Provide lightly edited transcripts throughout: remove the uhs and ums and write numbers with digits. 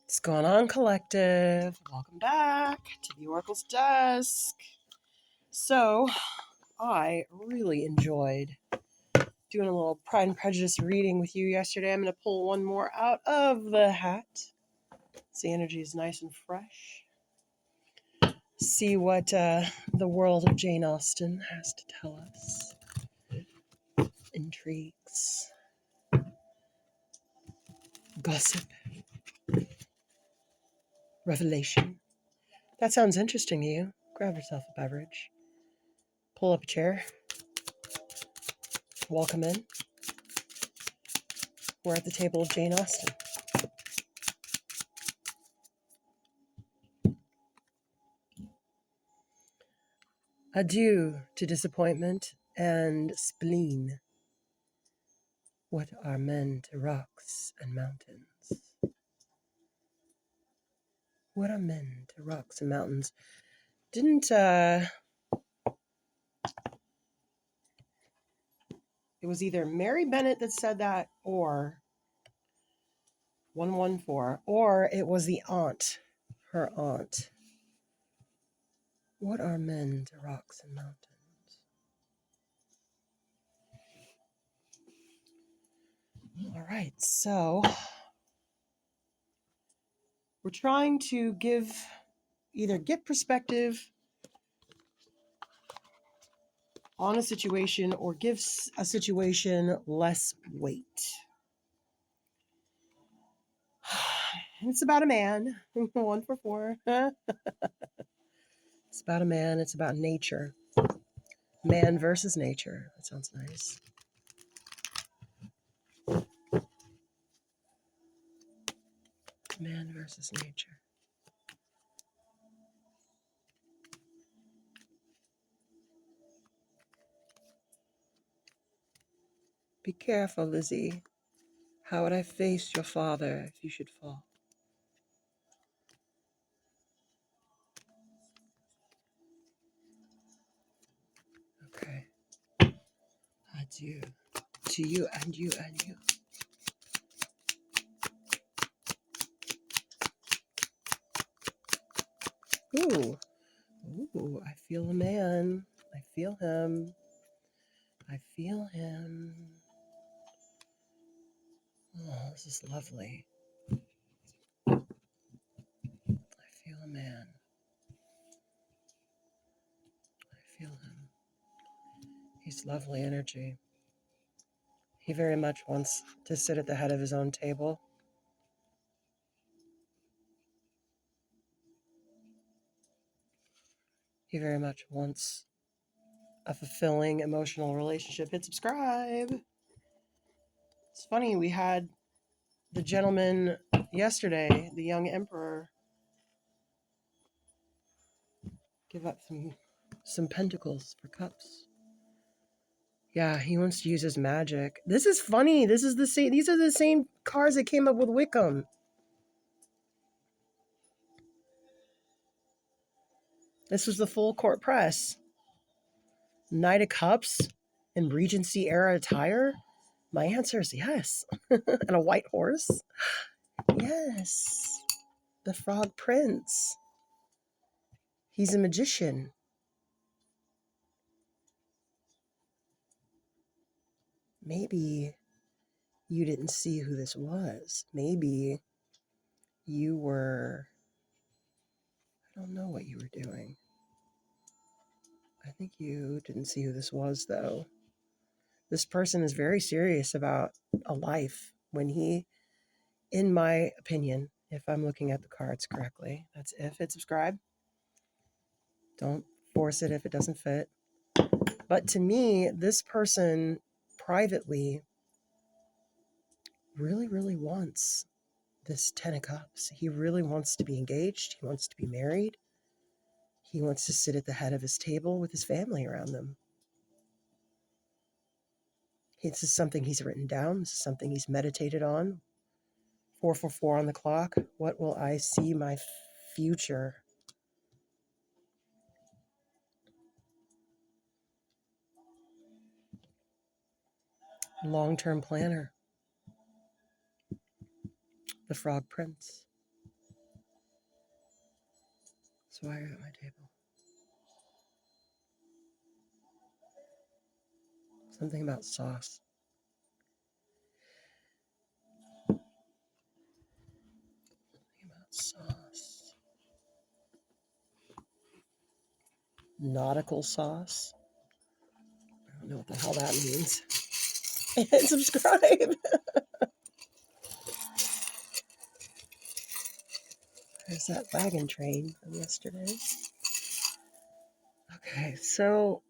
What's going on, collective? Welcome back to the Oracle's Desk. So, I really enjoyed doing a little Pride and Prejudice reading with you yesterday. I'm going to pull one more out of the hat. The energy is nice and fresh. See what the world of Jane Austen has to tell us. Intrigues, gossip, revelation. That sounds interesting to you. Grab yourself a beverage. Pull up a chair. Welcome in. We're at the table of Jane Austen. Adieu to disappointment and spleen. What are men to rocks and mountains? What are men to rocks and mountains? Didn't, it was either Mary Bennett that said that or 114, or it was the aunt, her aunt. What are men to rocks and mountains? All right, so we're trying to either get perspective on a situation or give a situation less weight. And it's about a man. 144. It's about a man. It's about nature. Man versus nature. That sounds nice. Man versus nature. Be careful, Lizzie. How would I face your father if you should fall? Okay. Adieu to you and you and you. Ooh. Ooh, I feel a man. I feel him. I feel him. Oh, this is lovely. I feel a man. I feel him. He's lovely energy. He very much wants to sit at the head of his own table. He very much wants a fulfilling emotional relationship. Hit subscribe. It's funny, we had the gentleman yesterday, the young emperor, give up some pentacles for cups. Yeah, he wants to use his magic. This is funny. These are the same cards that came up with Wickham. This was the full court press. Knight of Cups in Regency era attire? My answer is yes. And a white horse? Yes. The Frog Prince. He's a magician. Maybe you didn't see who this was. Maybe you were... I don't know what you were doing. I think you didn't see who this was, though. This person is very serious about a life when he, in my opinion, if I'm looking at the cards correctly, that's if hit subscribe. Don't force it if it doesn't fit. But to me, this person privately really, really wants this 10 of Cups. He really wants to be engaged. He wants to be married. He wants to sit at the head of his table with his family around them. This is something he's written down. This is something he's meditated on. 444 on the clock. What will I see my future? Long-term planner. The Frog Prince. That's why I got my table. Something about sauce. Something about sauce. Nautical sauce. I don't know what the hell that means. And subscribe. There's that wagon train from yesterday. Okay, so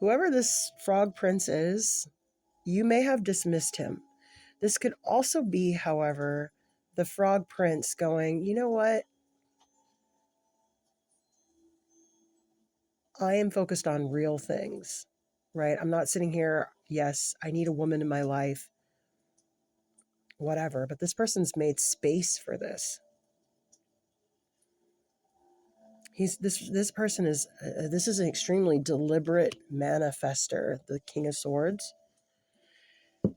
whoever this frog prince is, you may have dismissed him. This could also be, however, the frog prince going, you know what? I am focused on real things, right? I'm not sitting here, yes, I need a woman in my life, whatever, but this person's made space for this. This person is this is an extremely deliberate manifester, the King of Swords.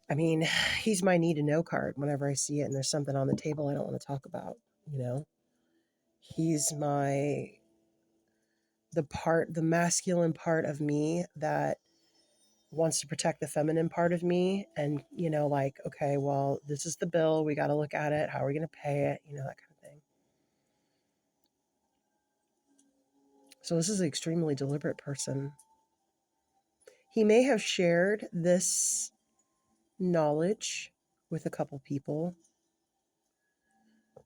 I mean, he's my need to know card whenever I see it and there's something on the table I don't want to talk about, you know. He's the masculine part of me that wants to protect the feminine part of me, and you know, like, okay, well, this is the bill, we got to look at it, how are we going to pay it, you know, that kind of thing. So this is an extremely deliberate person. He may have shared this knowledge with a couple people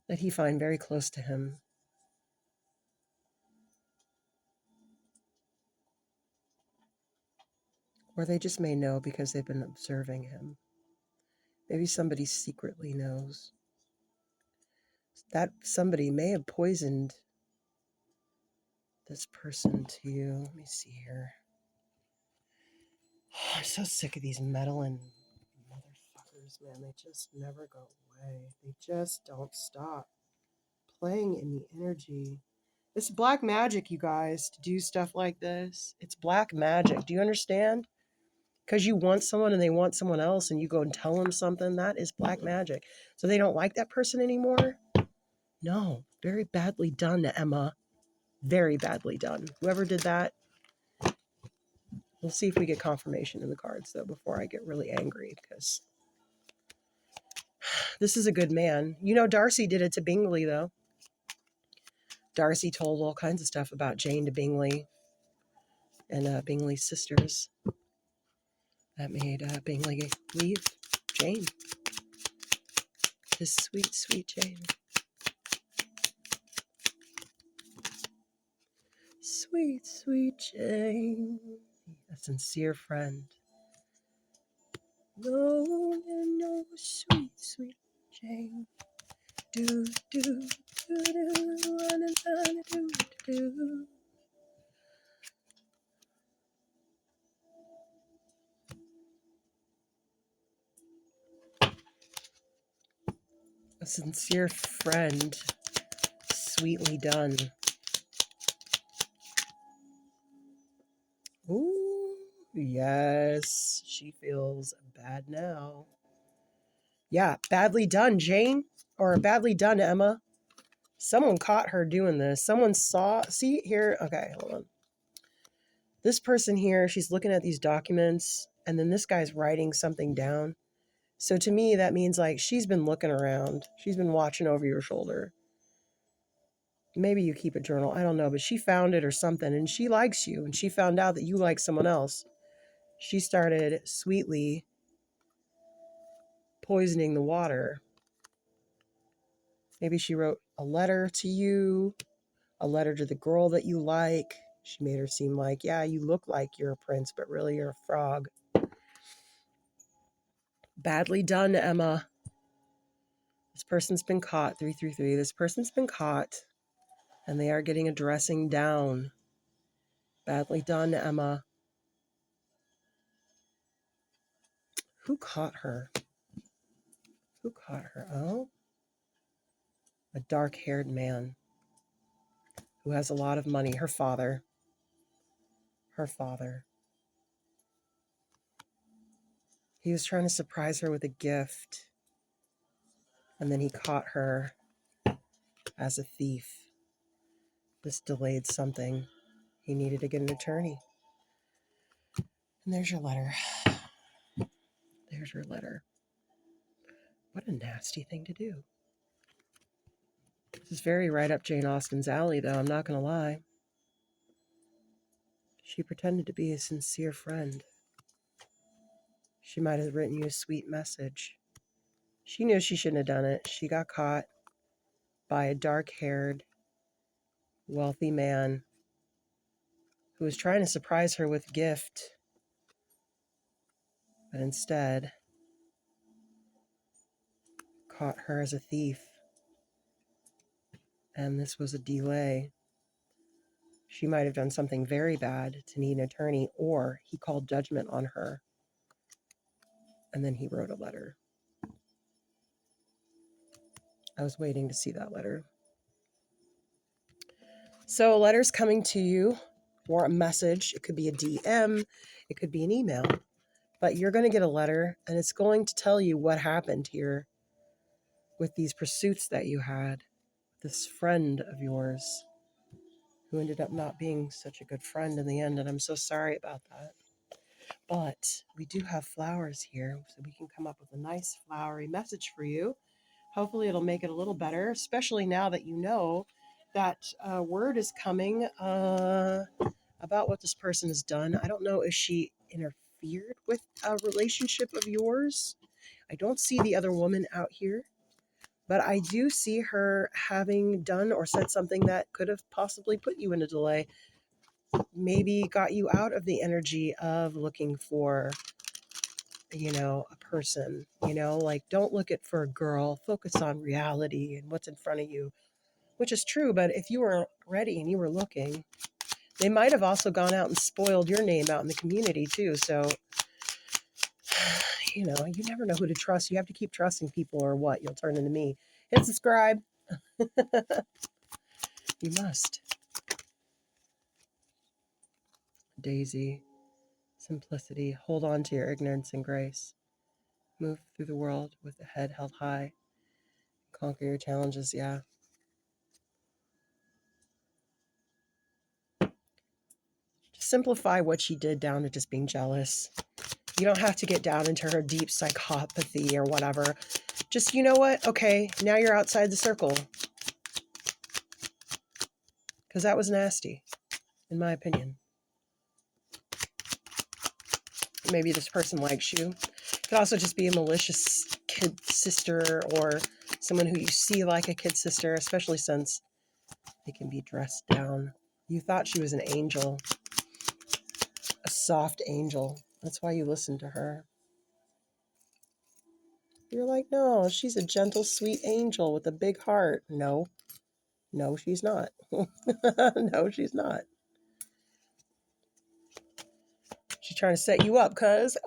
that he find very close to him. Or they just may know because they've been observing him. Maybe somebody secretly knows. That somebody may have poisoned this person too. Let me see here. Oh, I'm so sick of these meddling motherfuckers, man. They just never go away. They just don't stop playing in the energy. It's black magic, you guys, to do stuff like this. It's black magic. Do you understand? Because you want someone and they want someone else and you go and tell them something, that is black magic. So they don't like that person anymore? No. Very badly done, Emma. Very badly done. Whoever did that, we'll see if we get confirmation in the cards, though, before I get really angry, because this is a good man. You know, Darcy did it to Bingley, though. Darcy told all kinds of stuff about Jane to Bingley and Bingley's sisters. That made Bingley leave Jane. His sweet, sweet Jane. Sweet, sweet Jane. A sincere friend. No, no, sweet, sweet Jane. Do, do, do, do, do, do. A sincere friend, sweetly done. Ooh, yes, she feels bad now. Yeah, badly done, Jane, or badly done, Emma. Someone caught her doing this. Someone saw, see here, okay, hold on. This person here, she's looking at these documents, and then this guy's writing something down. So to me, that means like she's been looking around. She's been watching over your shoulder. Maybe you keep a journal. I don't know, but she found it or something, and she likes you, and she found out that you like someone else. She started sweetly poisoning the water. Maybe she wrote a letter to you, a letter to the girl that you like. She made her seem like, yeah, you look like you're a prince, but really you're a frog. Badly done, Emma. This person's been caught. 333. This person's been caught, and they are getting a dressing down. Badly done, Emma. Who caught her? Who caught her? Oh, a dark-haired man who has a lot of money. Her father. Her father. He was trying to surprise her with a gift. And then he caught her as a thief. This delayed something. He needed to get an attorney. And there's your letter. There's your letter. What a nasty thing to do. This is very right up Jane Austen's alley, though. I'm not going to lie. She pretended to be a sincere friend. She might have written you a sweet message. She knew she shouldn't have done it. She got caught by a dark-haired, wealthy man who was trying to surprise her with a gift, but instead caught her as a thief. And this was a delay. She might have done something very bad to need an attorney, or he called judgment on her. And then he wrote a letter. I was waiting to see that letter. So a letter's coming to you, or a message. It could be a DM. It could be an email. But you're going to get a letter, and it's going to tell you what happened here with these pursuits that you had. This friend of yours who ended up not being such a good friend in the end, and I'm so sorry about that. But we do have flowers here, so we can come up with a nice flowery message for you. Hopefully it'll make it a little better, especially now that you know that word is coming about what this person has done. I don't know if she interfered with a relationship of yours. I don't see the other woman out here, but I do see her having done or said something that could have possibly put you in a delay. Maybe got you out of the energy of looking for, a person, like don't look at for a girl, focus on reality and what's in front of you, which is true. But if you were ready and you were looking, they might have also gone out and spoiled your name out in the community too. So, you never know who to trust. You have to keep trusting people or what? You'll turn into me. Hit subscribe. You must. Daisy, simplicity, hold on to your ignorance and grace. Move through the world with the head held high. Conquer your challenges, yeah. Just simplify what she did down to just being jealous. You don't have to get down into her deep psychopathy or whatever. Just, you know what? Okay, now you're outside the circle. Because that was nasty, in my opinion. Maybe this person likes you. It could also just be a malicious kid sister or someone who you see like a kid sister, especially since they can be dressed down. You thought she was an angel, a soft angel. That's why you listened to her. You're like, no, she's a gentle, sweet angel with a big heart. No, she's not. No, she's not. She's trying to set you up, cuz.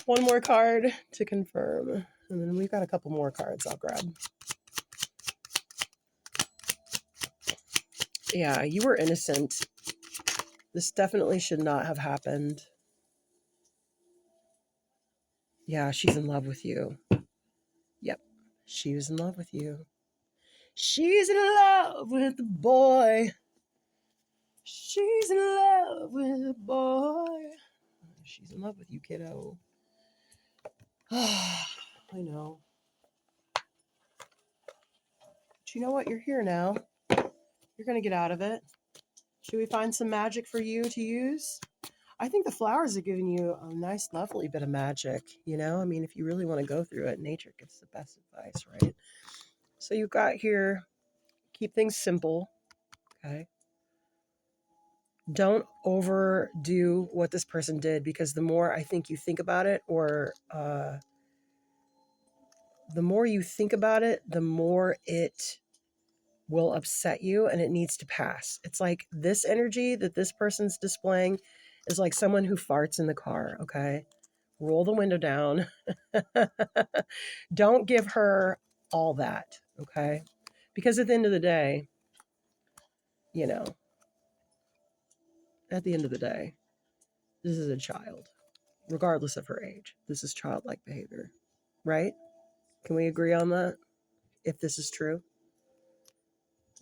One more card to confirm. And then we've got a couple more cards I'll grab. Yeah, you were innocent. This definitely should not have happened. Yeah, she's in love with you. Yep, she was in love with you. She's in love with the boy. She's in love with the boy. She's in love with you, kiddo. I know. But you know what? You're here now. You're going to get out of it. Should we find some magic for you to use? I think the flowers are giving you a nice, lovely bit of magic. I mean, if you really want to go through it, nature gives the best advice, right? So you've got here, keep things simple, okay? Don't overdo what this person did, because the more I think you think about it, or the more you think about it, the more it will upset you, and it needs to pass. It's like this energy that this person's displaying is like someone who farts in the car, okay? Roll the window down. Don't give her all that, okay? Because at the end of the day, at the end of the day, this is a child, regardless of her age. This is childlike behavior. right? Can we agree on that? If this is true,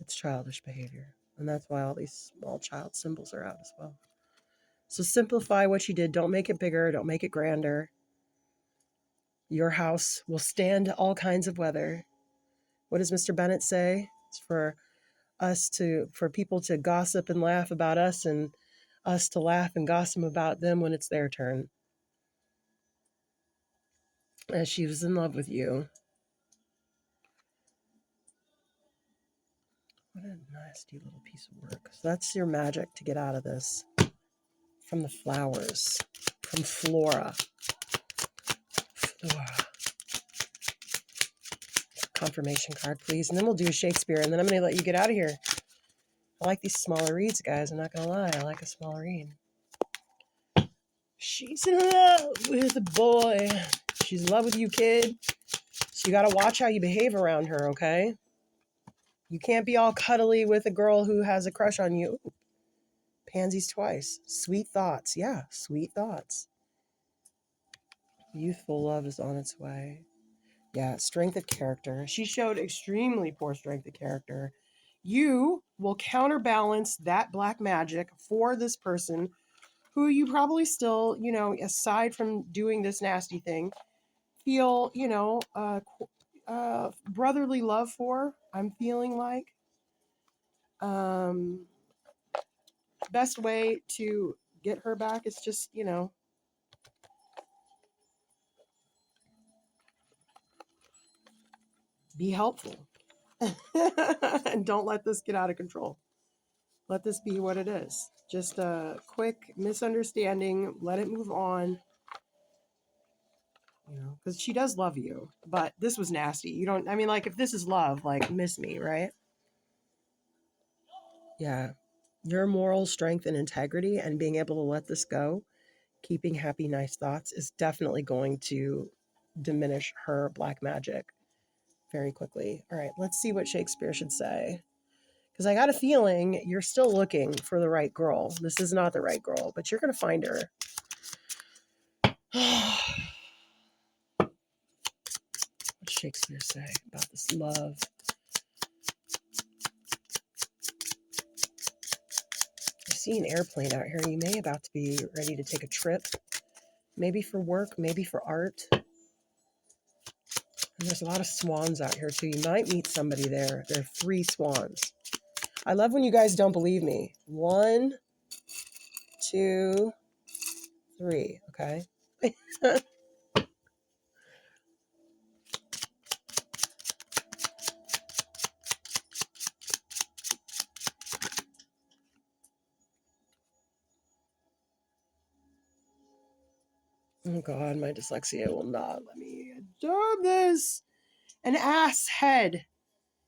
it's childish behavior. And that's why all these small child symbols are out as well. So simplify what you did. Don't make it bigger. Don't make it grander. Your house will stand all kinds of weather. What does Mr. Bennett say? It's for people to gossip and laugh about us, and us to laugh and gossip about them when it's their turn. As she was in love with you. What a nasty little piece of work. So that's your magic to get out of this. From the flowers. From Flora. Confirmation card, please. And then we'll do a Shakespeare, and then I'm going to let you get out of here. I like these smaller reads, guys. I'm not going to lie. I like a small read. She's in love with a boy. She's in love with you, kid. So you got to watch how you behave around her, okay? You can't be all cuddly with a girl who has a crush on you. Pansies twice. Sweet thoughts. Yeah, sweet thoughts. Youthful love is on its way. Yeah, strength of character. She showed extremely poor strength of character. You will counterbalance that black magic for this person who you probably still, aside from doing this nasty thing, feel, brotherly love for. I'm feeling like. Best way to get her back is just, be helpful. And don't let this get out of control. Let this be what it is. Just a quick misunderstanding. Let it move on. Because she does love you. But this was nasty. If this is love, miss me, right? Yeah. Your moral strength and integrity and being able to let this go, keeping happy, nice thoughts is definitely going to diminish her black magic very quickly. All right, let's see what Shakespeare should say. Because I got a feeling you're still looking for the right girl. This is not the right girl, but you're going to find her. What does Shakespeare say about this love? I see an airplane out here. You may about to be ready to take a trip. Maybe for work, maybe for art. And there's a lot of swans out here too. You might meet somebody there. There are 3 swans. I love when you guys don't believe me. 1, 2, 3. Okay. Oh God, my dyslexia will not let me do this. An ass head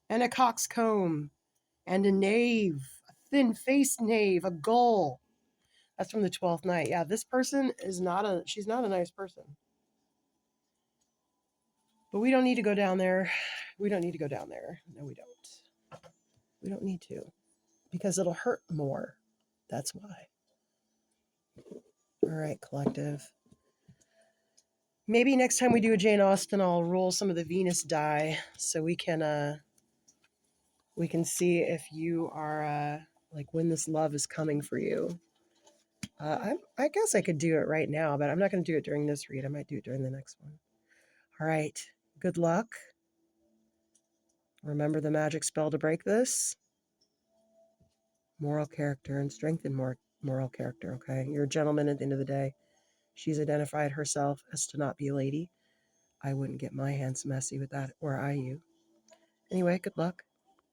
and a coxcomb and a knave, a thin-faced knave, a gull. That's from the 12th night. Yeah, this person she's not a nice person. But we don't need to go down there. We don't need to go down there. No, we don't. We don't need to. Because it'll hurt more. That's why. All right, collective. Maybe next time we do a Jane Austen, I'll roll some of the Venus die so we can see if you are when this love is coming for you. I guess I could do it right now, but I'm not going to do it during this read. I might do it during the next one. All right. Good luck. Remember the magic spell to break this. Moral character and strengthen moral character, okay? You're a gentleman at the end of the day. She's identified herself as to not be a lady. I wouldn't get my hands messy with that, or I you. Anyway, good luck.